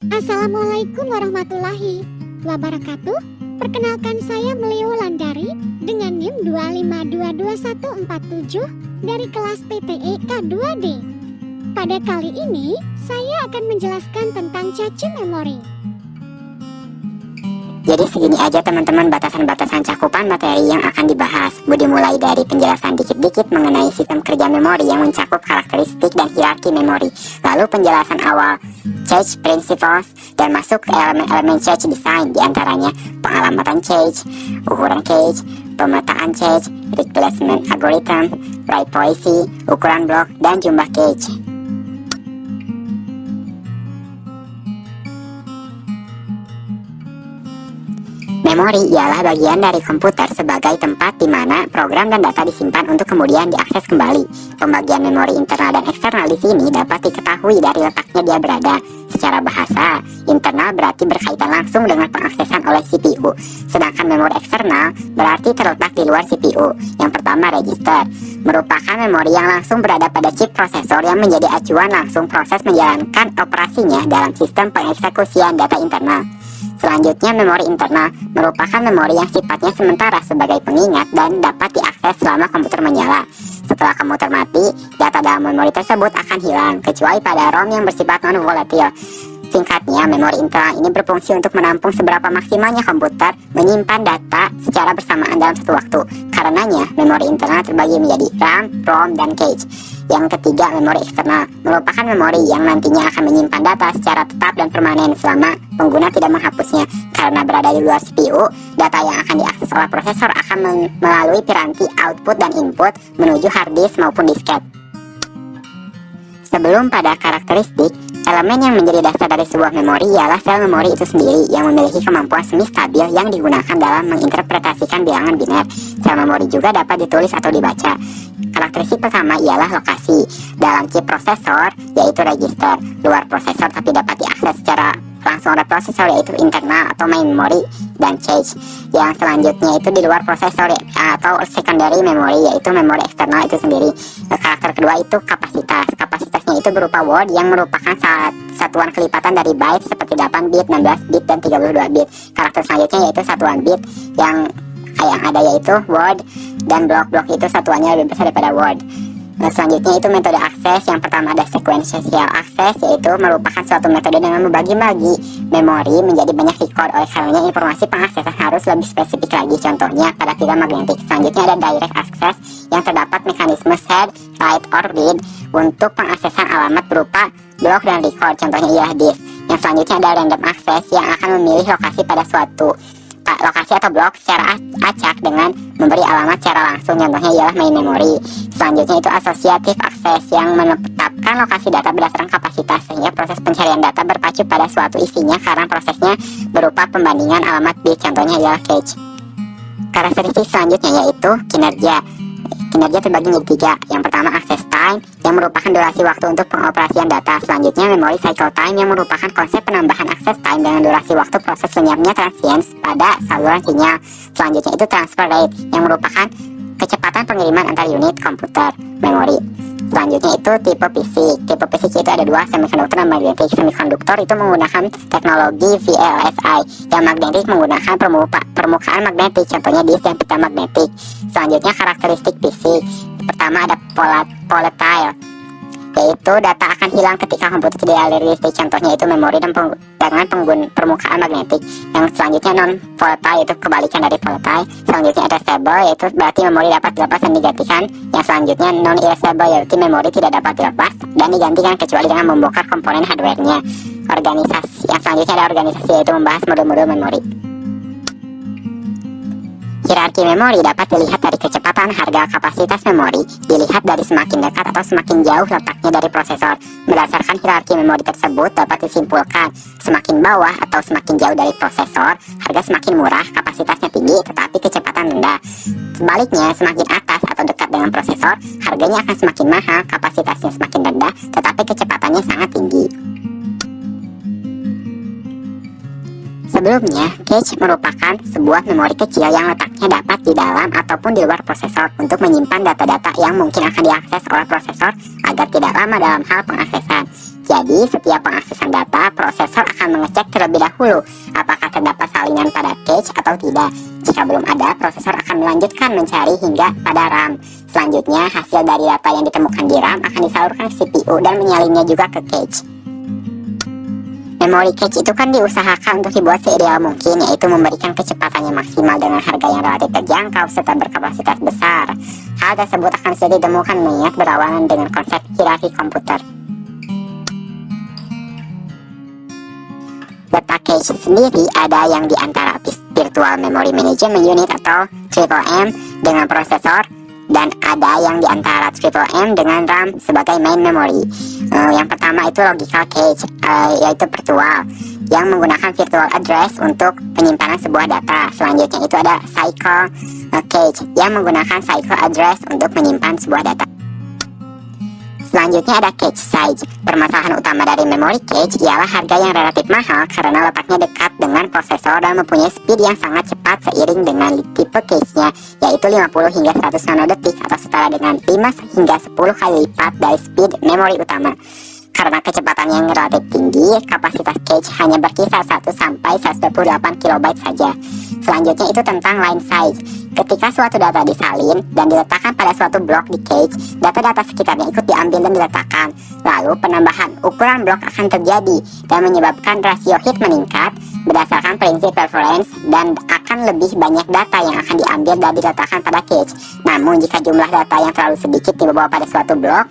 Assalamualaikum warahmatullahi wabarakatuh. Perkenalkan, saya Melio Landari dengan NIM 2522147 dari kelas PTE K2D. Pada kali ini, saya akan menjelaskan tentang cache memori. Jadi segini aja teman-teman batasan-batasan cakupan materi yang akan dibahas. Dimulai dari penjelasan dikit-dikit mengenai sistem kerja memori yang mencakup karakteristik dan hierarki memori. Lalu penjelasan awal cache principles dan masuk ke elemen-elemen cache design, diantaranya pengalamatan cache, ukuran cache, pemetaan cache, replacement algorithm, write policy, ukuran blok, dan jumlah cache. Memori ialah bagian dari komputer sebagai tempat di mana program dan data disimpan untuk kemudian diakses kembali. Pembagian memori internal dan eksternal di sini dapat diketahui dari letaknya dia berada. Secara bahasa, internal berarti berkaitan langsung dengan pengaksesan oleh CPU, sedangkan memori eksternal berarti terletak di luar CPU. Yang pertama, register, merupakan memori yang langsung berada pada chip prosesor yang menjadi acuan langsung proses menjalankan operasinya dalam sistem pengeksekusian data internal. Selanjutnya, memori internal merupakan memori yang sifatnya sementara sebagai pengingat dan dapat diakses selama komputer menyala. Setelah komputer mati, data dalam memori tersebut akan hilang, kecuali pada ROM yang bersifat non-volatil. Singkatnya, memori internal ini berfungsi untuk menampung seberapa maksimalnya komputer menyimpan data secara bersamaan dalam satu waktu. Karenanya, memori internal terbagi menjadi RAM, ROM, dan cache. Yang ketiga, memori eksternal merupakan memori yang nantinya akan menyimpan data secara tetap dan permanen selama pengguna tidak menghapusnya. Karena berada di luar CPU, data yang akan diakses oleh prosesor akan melalui piranti output dan input menuju hard disk maupun disket. Sebelum pada karakteristik, elemen yang menjadi dasar dari sebuah memori ialah sel memori itu sendiri yang memiliki kemampuan semi-stabil yang digunakan dalam menginterpretasikan bilangan biner. Sel memori juga dapat ditulis atau dibaca. Karakteristik pertama ialah lokasi. Dalam chip prosesor, yaitu register. Luar prosesor tapi dapat diakses secara langsung oleh prosesor, yaitu internal atau main memory, dan cache. Yang selanjutnya itu di luar prosesor atau secondary memory, yaitu memori eksternal itu sendiri. Karakter kedua itu kapasitas. Kapasitasnya itu berupa word yang merupakan satuan kelipatan dari byte seperti 8 bit, 16 bit, dan 32 bit. Karakter selanjutnya yaitu satuan bit yang ada yaitu word, dan blok-blok itu satuannya lebih besar daripada word. Selanjutnya itu metode akses. Yang pertama ada sequential access, yaitu merupakan suatu metode dengan membagi-bagi memori menjadi banyak record. Oleh karenanya informasi pengaksesan harus lebih spesifik lagi, contohnya pada file magnetik. Selanjutnya ada direct access yang terdapat mekanisme set, write, or read untuk pengaksesan alamat berupa blok dan record, contohnya ialah disk. Yang selanjutnya ada random access yang akan memilih lokasi pada suatu lokasi atau blok secara acak dengan memberi alamat secara langsung, contohnya ialah main memory. Selanjutnya itu associative access yang menetapkan lokasi data berdasarkan kapasitas, sehingga proses pencarian data berpacu pada suatu isinya karena prosesnya berupa pembandingan alamat bit, contohnya ialah cache. Karakteristik selanjutnya yaitu kinerja. Kinerja terbagi menjadi tiga. Yang pertama access time yang merupakan durasi waktu untuk pengoperasian data. Selanjutnya memory cycle time yang merupakan konsep penambahan access time dengan durasi waktu proses lenyapnya transients pada saluran sinyal. Selanjutnya itu transfer rate yang merupakan kecepatan pengiriman antar unit komputer memori. Selanjutnya itu tipe fisik. Tipe fisik itu ada dua, semikonduktor dan magnetik. Semikonduktor itu menggunakan teknologi VLSI, yang magnetik menggunakan permukaan magnetik, contohnya disk dan pita magnetik. Selanjutnya karakteristik fisik. Pertama ada volatile, yaitu data akan hilang ketika komputer tidak ada listrik, contohnya itu memori dengan permukaan magnetik. Yang selanjutnya non volatile, yaitu kebalikan dari volatile. Selanjutnya ada stable, yaitu berarti memori dapat dilepas dan digantikan. Yang selanjutnya non irreversible, yaitu memori tidak dapat dilepas dan digantikan kecuali dengan membongkar komponen hardware-nya. Organisasi. Yang selanjutnya ada organisasi, yaitu membahas modul-modul memori. Hierarki memori dapat dilihat dari kecepatan harga kapasitas memori, dilihat dari semakin dekat atau semakin jauh letaknya dari prosesor. Berdasarkan hierarki memori tersebut dapat disimpulkan semakin bawah atau semakin jauh dari prosesor, harga semakin murah, kapasitasnya tinggi tetapi kecepatan rendah. Sebaliknya, semakin atas atau dekat dengan prosesor, harganya akan semakin mahal, kapasitasnya semakin rendah tetapi kecepatannya sangat tinggi. Sebelumnya, cache merupakan sebuah memori kecil yang letaknya dapat di dalam ataupun di luar prosesor untuk menyimpan data-data yang mungkin akan diakses oleh prosesor agar tidak lama dalam hal pengaksesan. Jadi, setiap pengaksesan data, prosesor akan mengecek terlebih dahulu apakah terdapat salinan pada cache atau tidak. Jika belum ada, prosesor akan melanjutkan mencari hingga pada RAM. Selanjutnya, hasil dari data yang ditemukan di RAM akan disalurkan ke CPU dan menyalinnya juga ke cache. Memori cache itu kan diusahakan untuk dibuat seideal mungkin, yaitu memberikan kecepatannya maksimal dengan harga yang relatif terjangkau serta berkapasitas besar. Hal tersebut akan sudah ditemukan mengingat berawalan dengan konsep hierarki komputer. Data cache sendiri ada yang di antara Virtual Memory Management Unit atau VMM dengan prosesor, dan ada yang di antara VMM dengan RAM sebagai main memory. Yang pertama itu logical cache, yaitu virtual, yang menggunakan virtual address untuk penyimpanan sebuah data. Selanjutnya itu ada cycle cache, yang menggunakan cycle address untuk menyimpan sebuah data. Selanjutnya ada cache size. Permasalahan utama dari memory cache ialah harga yang relatif mahal karena letaknya dekat dengan prosesor dan mempunyai speed yang sangat cepat seiring dengan tipe cache-nya, yaitu 50 hingga 100 nanodetik atau setara dengan 5 hingga 10 kali lipat dari speed memori utama. Karena kecepatannya yang relatif tinggi, kapasitas cache hanya berkisar 1 sampai 128 KB saja. Selanjutnya itu tentang line size. Ketika suatu data disalin dan diletakkan pada suatu blok di cache, data-data sekitarnya ikut diambil dan diletakkan. Lalu penambahan ukuran blok akan terjadi dan menyebabkan rasio hit meningkat berdasarkan prinsip preference, dan akan lebih banyak data yang akan diambil dan diletakkan pada cache. Namun jika jumlah data yang terlalu sedikit dibawa pada suatu blok,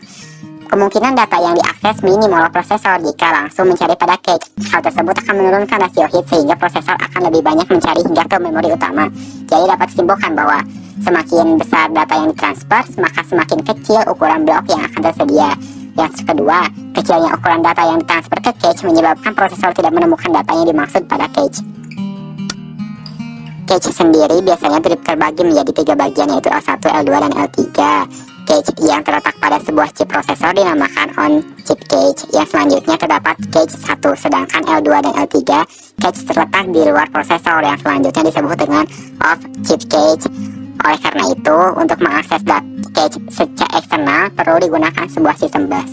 kemungkinan data yang diakses minim oleh prosesor jika langsung mencari pada cache. Hal tersebut akan menurunkan rasio hit sehingga prosesor akan lebih banyak mencari hingga ke memori utama. Jadi dapat disimpulkan bahwa semakin besar data yang ditransfer, maka semakin kecil ukuran blok yang akan tersedia. Yang kedua, kecilnya ukuran data yang ditransfer ke cache menyebabkan prosesor tidak menemukan data yang dimaksud pada cache. Cache sendiri biasanya terbagi menjadi 3 bagian, yaitu L1, L2, dan L3. Cache yang terletak pada sebuah chip prosesor dinamakan on-chip cache. Yang selanjutnya terdapat cache 1, sedangkan L2 dan L3 cache terletak di luar prosesor. Yang selanjutnya disebut dengan off-chip cache. Oleh karena itu, untuk mengakses cache secara eksternal perlu digunakan sebuah sistem bus.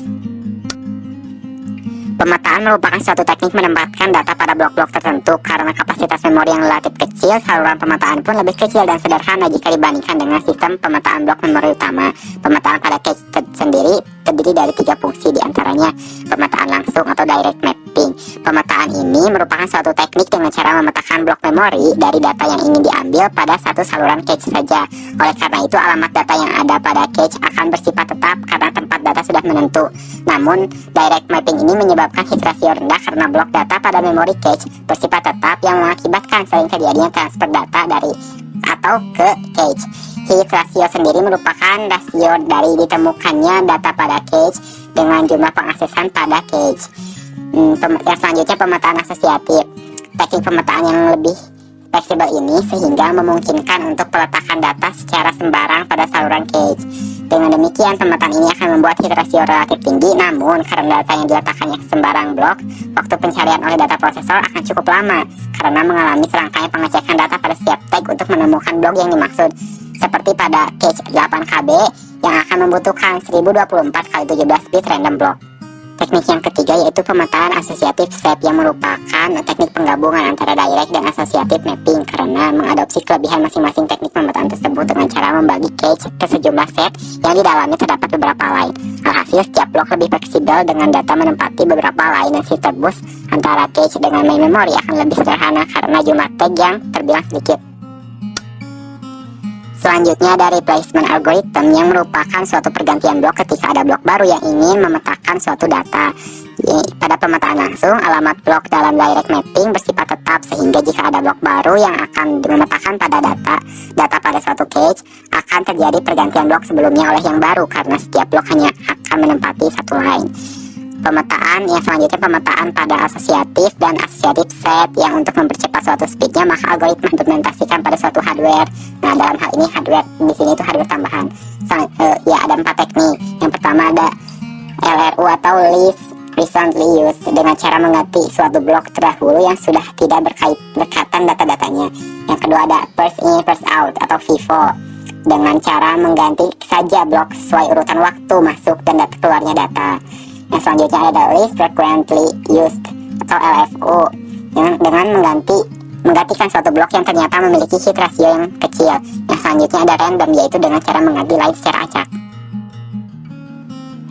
Pemetaan merupakan suatu teknik menempatkan data pada blok-blok tertentu. Karena kapasitas memori yang relatif kecil, saluran pemetaan pun lebih kecil dan sederhana jika dibandingkan dengan sistem pemetaan blok memori utama. Pemetaan pada cache sendiri terdiri dari 3 fungsi, diantaranya pemetaan langsung atau direct mapping. Pemetaan ini merupakan suatu teknik dengan cara memetakan blok memori dari data yang ingin diambil pada satu saluran cache saja. Oleh karena itu, alamat data yang ada pada cache akan bersifat tetap karena tempat data sudah menentu. Namun, direct mapping ini menyebabkan hit rasio rendah karena blok data pada memori cache bersifat tetap yang mengakibatkan sering terjadinya transfer data dari atau ke cache. Hit rasio sendiri merupakan rasio dari ditemukannya data pada cache dengan jumlah pengaksesan pada cache. Yang selanjutnya pemetaan asosiatif. Teknik pemetaan yang lebih fleksibel ini sehingga memungkinkan untuk peletakan data secara sembarang pada saluran cache. Dengan demikian, pemetaan ini akan membuat hit rasio relatif tinggi, namun karena data yang diletakkannya sembarang blok, waktu pencarian oleh data prosesor akan cukup lama karena mengalami serangkaian pengecekan data pada setiap tag untuk menemukan blok yang dimaksud. Seperti pada cache 8KB yang akan membutuhkan 1024 x 17 bit random block. Teknik yang ketiga yaitu pemetaan asosiatif SAP, yang merupakan teknik penggabungan antara direct dan associative mapping karena mengadopsi kelebihan masing-masing teknik pemetaan tersebut dengan cara membagi cache ke sejumlah set yang di dalamnya terdapat beberapa line. Alhasil, setiap blok lebih fleksibel dengan data menempati beberapa line, dan sistem bus antara cache dengan main memory akan lebih sederhana karena jumlah tag yang terbilang sedikit. Selanjutnya ada replacement algorithm, yang merupakan suatu pergantian blok ketika ada blok baru yang ingin memetakan suatu data. Pada pemetaan langsung, alamat blok dalam direct mapping bersifat tetap, sehingga jika ada blok baru yang akan memetakan pada data pada suatu cache, akan terjadi pergantian blok sebelumnya oleh yang baru karena setiap blok hanya akan menempati satu line. Pemetaan yang selanjutnya pemetaan pada asosiatif dan asosiatif set, yang untuk mempercepat suatu speednya maka algoritma implementasikan pada suatu hardware. Nah, dalam hal ini hardware di sini itu hardware tambahan. Ya, ada 4 teknik. Yang pertama ada LRU atau least recently used, dengan cara mengganti suatu blok terdahulu yang sudah tidak berkaitan data-datanya. Yang kedua ada first in first out atau FIFO, dengan cara mengganti saja blok sesuai urutan waktu masuk dan keluarnya data. Yang selanjutnya ada least frequently used atau LFU, yang dengan menggantikan suatu blok yang ternyata memiliki hit ratio yang kecil. Yang selanjutnya ada random, yaitu dengan cara mengganti line secara acak.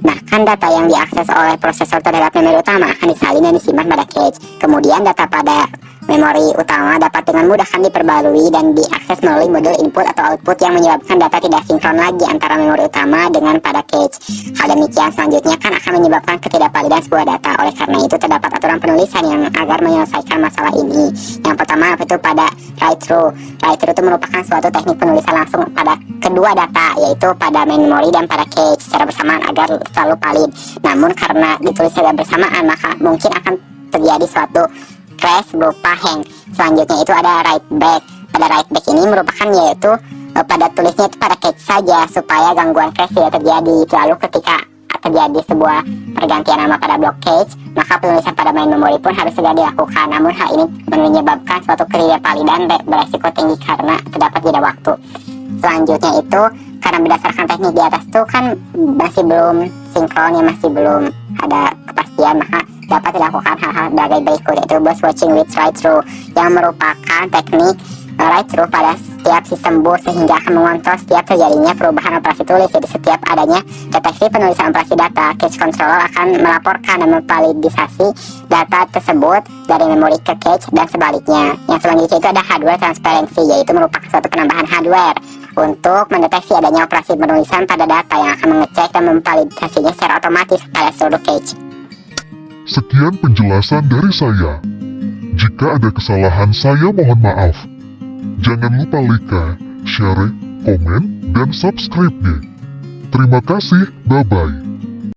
Bahkan data yang diakses oleh prosesor terhadap memori utama akan disalin dan disimpan pada cache. Kemudian data pada memori utama dapat dengan mudah diperbarui dan diakses melalui modul input atau output yang menyebabkan data tidak sinkron lagi antara memori utama dengan pada cache. Hal demikian selanjutnya akan menyebabkan ketidakvalidan sebuah data. Oleh karena itu terdapat aturan penulisan yang agar menyelesaikan masalah ini. Yang pertama itu pada write through. Write through itu merupakan suatu teknik penulisan langsung pada kedua data, yaitu pada main memory dan pada cache secara bersamaan agar selalu valid. Namun karena ditulis secara bersamaan, maka mungkin akan terjadi suatu crash berupa hang. Selanjutnya itu ada write back. Pada write back ini merupakan yaitu pada tulisnya itu pada cache saja supaya gangguan crash tidak terjadi. Lalu ketika terjadi sebuah pergantian nama pada blok cache, maka penulisan pada main memory pun harus segera dilakukan. Namun hal ini menyebabkan suatu ketidakvalidan beresiko tinggi karena terdapat jeda waktu. Selanjutnya itu karena berdasarkan teknik di atas itu kan masih belum sinkron, ya masih belum ada kepastian, maka dapat dilakukan hal-hal sebagai berikut, yaitu bus watching with write through, yang merupakan teknik write through pada setiap sistem bus sehingga akan mengontrol setiap terjadinya perubahan operasi tulis. Jadi setiap adanya deteksi penulisan operasi data, cache controller akan melaporkan dan memvalidisasi data tersebut dari memori ke cache dan sebaliknya. Yang selanjutnya itu ada hardware transparency, yaitu merupakan suatu penambahan hardware untuk mendeteksi adanya operasi penulisan pada data yang akan mengecek dan memvalidasinya secara otomatis pada seluruh cache. Sekian penjelasan dari saya. Jika ada kesalahan, saya mohon maaf. Jangan lupa like, share, komen, dan subscribe-nya. Terima kasih, bye-bye.